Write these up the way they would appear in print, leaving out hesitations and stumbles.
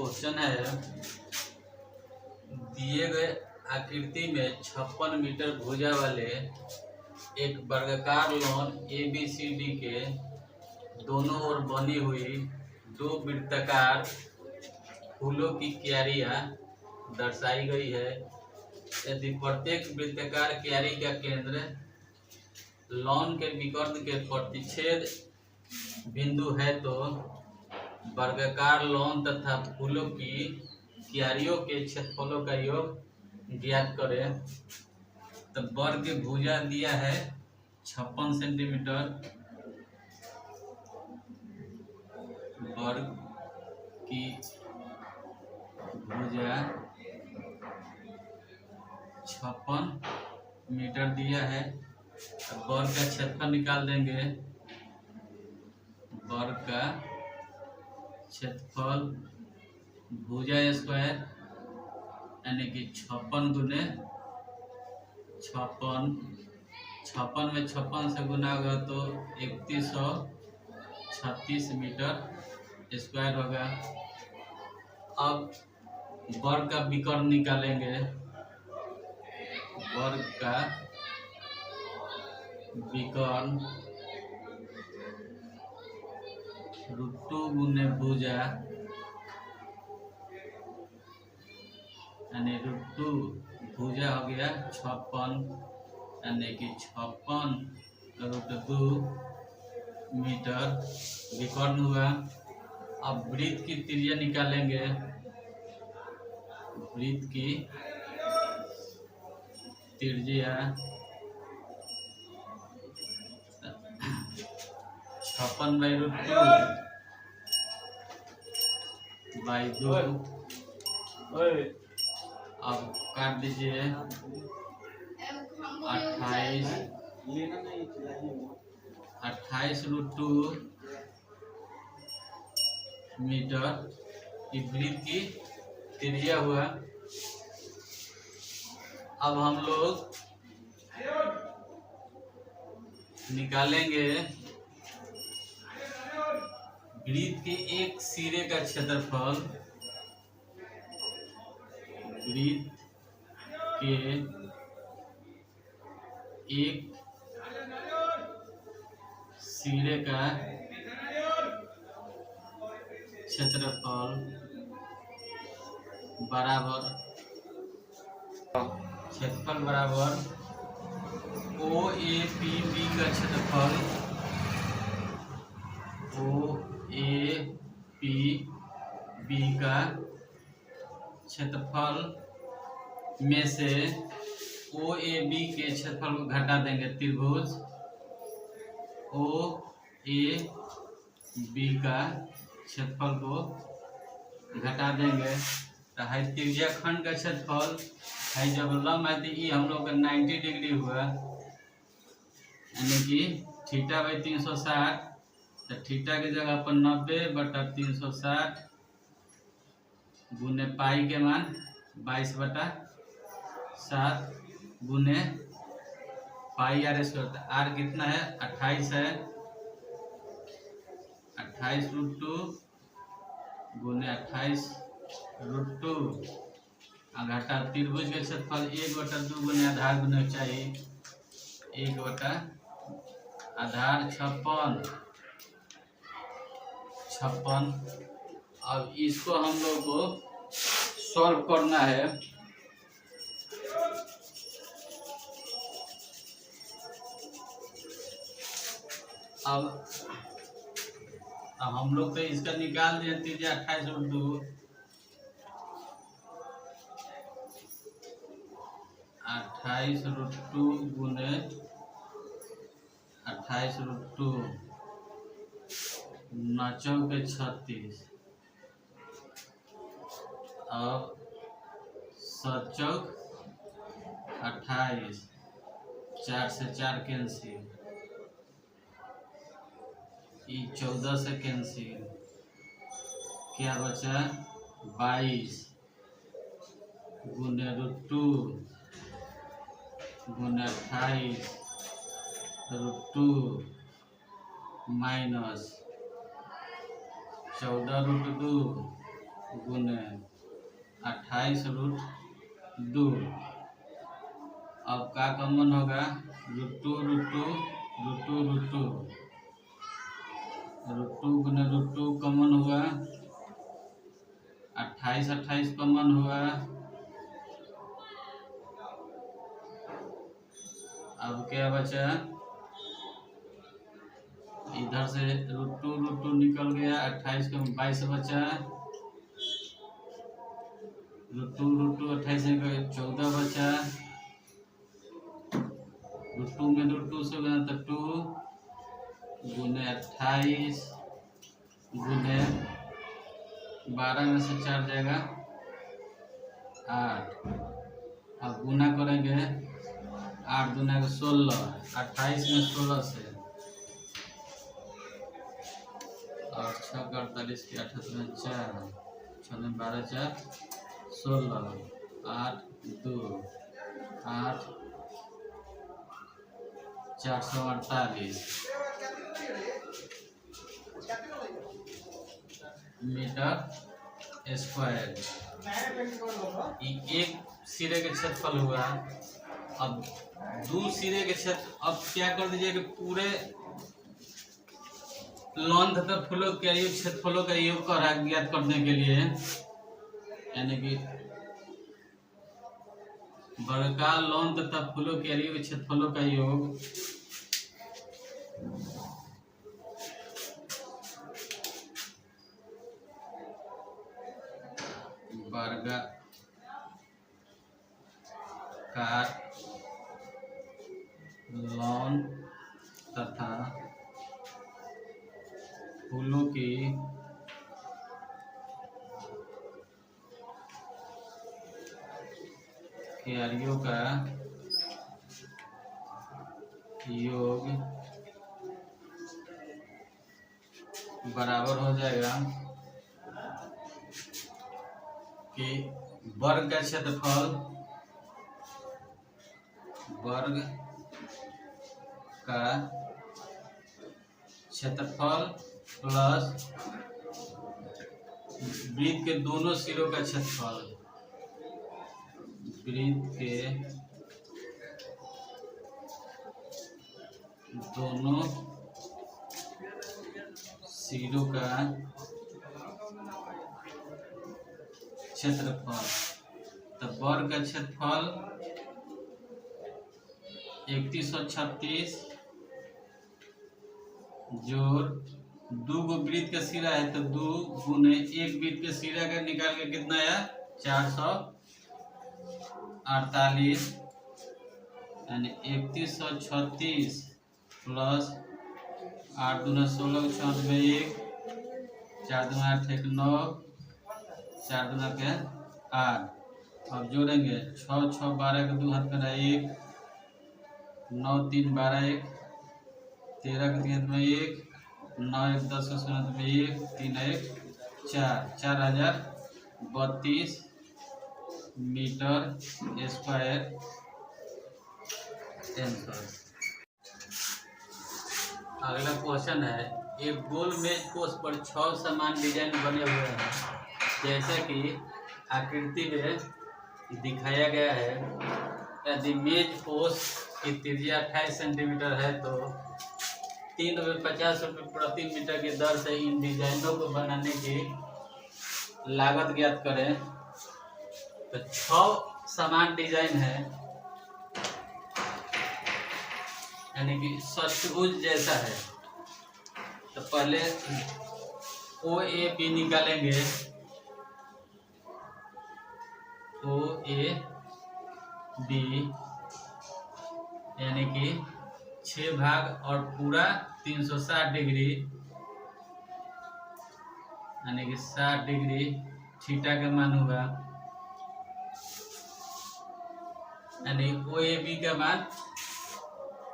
Question है, दिए गए आकृति में 56 मीटर भुजा वाले एक वर्गाकार लॉन ABCD के दोनों ओर बनी हुई दो वृत्ताकार फूलों की क्यारियां दर्शाई गई है। यदि प्रत्येक वृत्ताकार क्यारी का केंद्र लॉन के विकर्ण के प्रतिच्छेद बिंदु है तो वर्गाकार लॉन तथा फूलों की क्यारियों के क्षेत्रफलों का योग ज्ञात करें। तो वर्ग भुजा दिया है 56 सेंटीमीटर, वर्ग की भुजा 56 मीटर दिया है। वर्ग का क्षेत्रफल निकाल देंगे। वर्ग का क्षेत्रफल भुजा स्क्वायर यानी कि 56 गुने 56, 56 में 56 से गुना होगा तो 3136 मीटर स्क्वायर होगा। अब वर्ग का विकर्ण निकालेंगे। वर्ग का विकर्ण √2 गुने भुजा यानी √2 भुजा हो गया 56 यानी कि 56 √2 मीटर विकर्ण हुआ। अब वृत्त की त्रिज्या निकालेंगे। वृत्त की त्रिज्या 56/√2/2। अब काट दीजिए 28 √2 मीटर वृत्त की त्रिज्या हुआ। अब हम लोग निकालेंगे वृत्त के एक सिरे का क्षेत्रफल। वृत्त के एक सिरे का क्षेत्रफल बराबर OAPB का क्षेत्रफल OAPB का क्षेत्रफल में से OAB के क्षेत्रफल को घटा देंगे। त्रिभुज OAB का क्षेत्रफल को घटा देंगे तो है त्रिज्या खंड का क्षेत्रफल है। जब लंब है तो ये हम लोग का 90 डिग्री हुआ यानी कि θ/360 तो थीटा की जगह पर 90/360 गुने पाई के मान 22/7 गुने पाई r²। आर कितना है 28 है। 28√2 गुने 28√2 घटा त्रिभुज के क्षेत्रफल 1/2 गुने आधार गुने चाहिए 1/आधार 56। अब इसको हम लोग को सॉल्व करना है। अब हम लोग तो इसका निकाल दिए त्रिज्या 28√2 गुने 28√2 9 के 36। अब 7 चौक 28 4 से 4 कैंसिल 14 से कैंसिल क्या बचा 22 गुने √2 गुने 28√2 माइनस 14√2 गुने 28√2। अब का कॉमन होगा, √2 √2 √2 √2 √2 गुने √2 कॉमन हुआ, 28 28 कॉमन हुआ। अब क्या बचा, इधर से √2 निकल गया, 28 का 22 बचा, √2 28 का 14 बचा, √2 में √2 से बना तो 2 गुने 28 गुने 12 में से 4 जाएगा 8। अब गुना करेंगे, 8 गुना का 16, 28 में 16 से, और 6 का 48 की 78 में 4, 6 में 12 4 16, 8 2 8 448 मीटर स्क्वायर। एक सिरे के क्षेत्रफल हुआ। अब दो सिरे के क्षेत्र, अब क्या कर दीजिए कि पूरे लॉन तथा फूलों के योग क्षेत्रफलों का योग ज्ञात करने के लिए, यानी कि वर्गाकार लॉन तथा फूलों के योग क्षेत्रफलों का योग वर्गाकार लॉन तथा फूलों की क्यारियों का योग बराबर हो जाएगा कि वर्ग का क्षेत्रफल, वर्ग का क्षेत्रफल प्लस वृत्त के दोनों सिरों का क्षेत्रफल, वृत्त के दोनों सिरों का क्षेत्रफल। तब वर्ग का क्षेत्रफल 3136 जोड़ 2 गो वृत्त का सिरा है तो 2 गुने 1 वृत्त के सिरा का निकाल के कितना आया 448, यानी 3136 प्लस 8 दूना 16 4 में 1, 4 दूना 8 1 9, 4 दूना के 8। अब जोड़ेंगे 6 6 12 के 2 हाथ में 1, 9 3 12 1, 13 के 3 में 1, 9 1 10 के 7 में 1, 3 1 4, 4032 मीटर स्क्वायर आंसर। अगला क्वेश्चन है, एक गोल मेज पोस्ट पर 6 समान डिजाइन बने हुए हैं, जैसे कि आकृति में दिखाया गया है। यदि मेज पोस्ट की त्रिज्या 28 सेंटीमीटर है तो ₹350 प्रति मीटर की दर से इन डिजाइनों को बनाने की लागत ज्ञात करें। तो 6 समान डिजाइन है, यानी कि षष्ठभुज जैसा है। तो पहले OAB निकालेंगे, OAB यानी कि 6 भाग और पूरा 360 डिग्री, यानी कि 60 डिग्री थीटा का मान होगा, यानी OAB का मान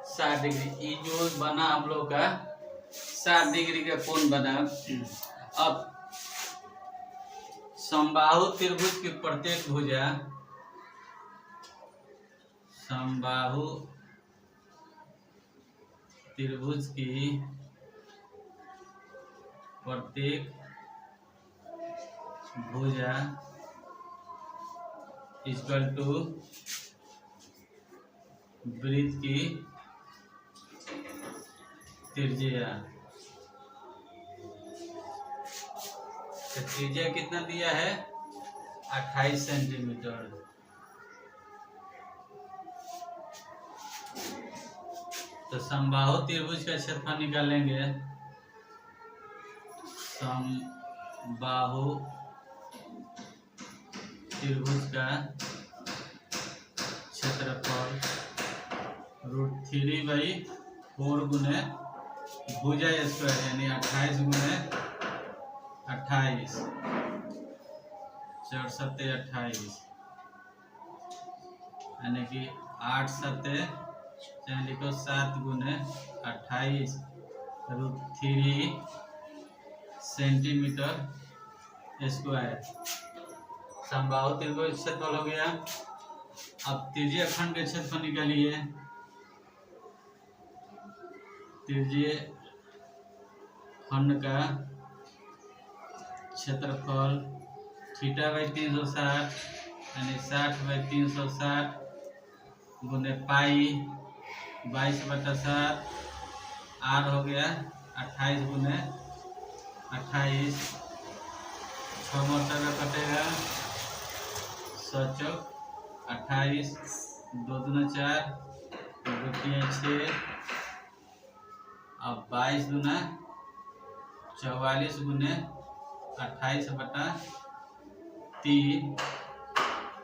60 डिग्री। ये जो बना हम लोग का 60 डिग्री का कोण बना। अब समबाहु त्रिभुज की प्रत्येक भुजा, समबाहु त्रिभुज की प्रत्येक भुजा इक्वल टू वृत्त की त्रिज्या। तो त्रिज्या कितना दिया है? 28 सेंटीमीटर। तो समबाहु त्रिभुज का क्षेत्रफल निकालेंगे। समबाहु त्रिभुज का क्षेत्रफल √3/4 गुने भुजा स्क्वायर यानी 28 गुने 28 4 7 28 यानी कि 8 7 चाहे लिखो 7 गुने 28 √3 सेंटीमीटर स्क्वायर। समबाहु त्रिभुज क्षेत्रफल हो गया। अब त्रिज्यीय खंड के क्षेत्रफल निकालिए। त्रिज्यीय खंड का क्षेत्रफल θ/360 यानी 60/360 गुने पाई 22/7 आर हो गया 28 गुने 28 6 मरतबा कटेगा 7 28 2 दूना 4 2 3 6 अब 22 दूना 44 गुने 28/3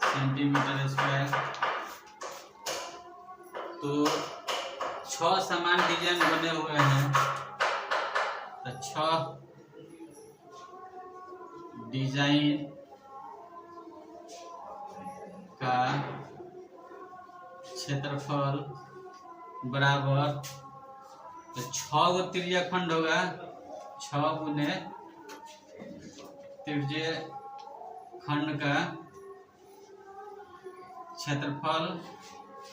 सेंटीमीटर स्क्वायर। तो 6 समान डिजाइन बने हुए हैं। तो 6 डिजाइन का क्षेत्रफल बराबर, तो 6 गो त्रिज्यीय खंड होगा 6 गुने त्रिज्यीय खंड का क्षेत्रफल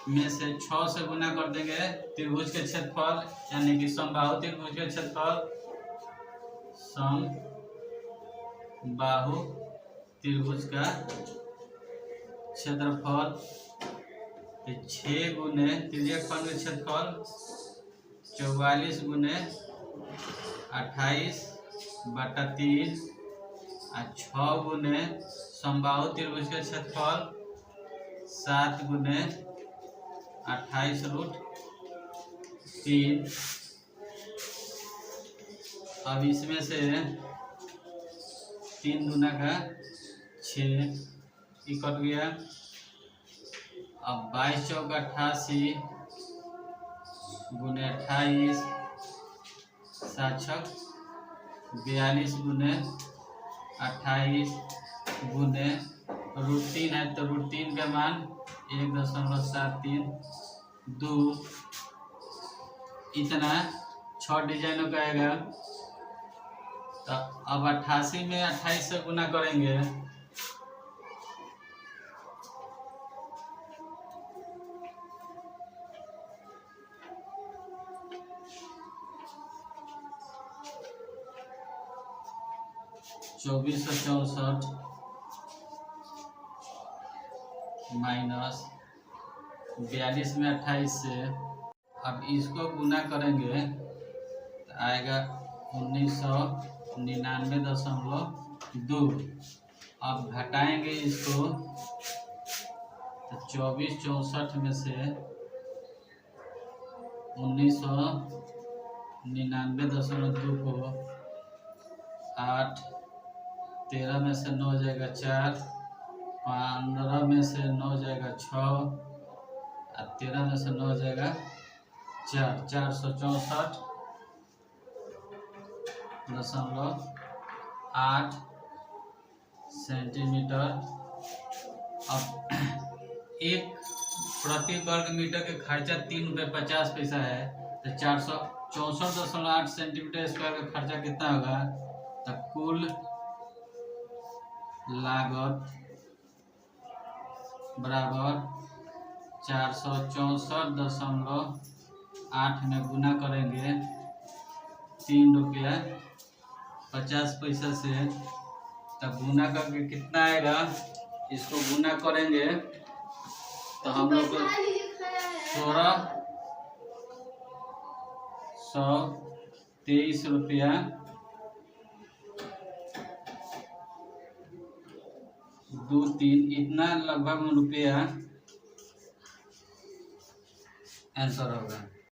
में से 6 से गुना कर देंगे त्रिभुज के क्षेत्रफल यानी कि समबाहु त्रिभुज के क्षेत्रफल। समबाहु त्रिभुज का क्षेत्रफल 6 गुने त्रिज्यीय खंड के क्षेत्रफल 44 गुने 28/3 और 6 गुने समबाहु त्रिभुज के क्षेत्रफल 7 गुने 28√3। अब इसमें से 3 दूना का 6 कट गया। अब 22 चौक 88 गुने 28 7 छक 42 गुने 28 गुने √3 है तो √3 का मान 1.73 इतना 6 डिजाइनों का आएगा। तो अब 88 में 28 से गुना करेंगे। (2464) माइनस 42 में 28 से अब इसको गुना करेंगे तो आएगा 1999.2। अब घटाएंगे इसको तो 2464 में से 1999.2 को 8 13 में से 9 जाएगा 4 15 में से 9 जाएगा 6 और 13 में से 9 जाएगा 4 464.8 सेंटीमीटर। अब एक प्रति वर्ग मीटर के खर्चा 3.50 है तो 464.8 सेंटीमीटर स्क्वायर का खर्चा कितना होगा? तो कुल लागत बराबर 464.8 में गुना करेंगे 3 रुपया 50 पैसा से तब गुना करके कितना आएगा, इसको गुना करेंगे तो हम लोग को 1623 रुपया 23 इतना लगभग रुपया आंसर होगा।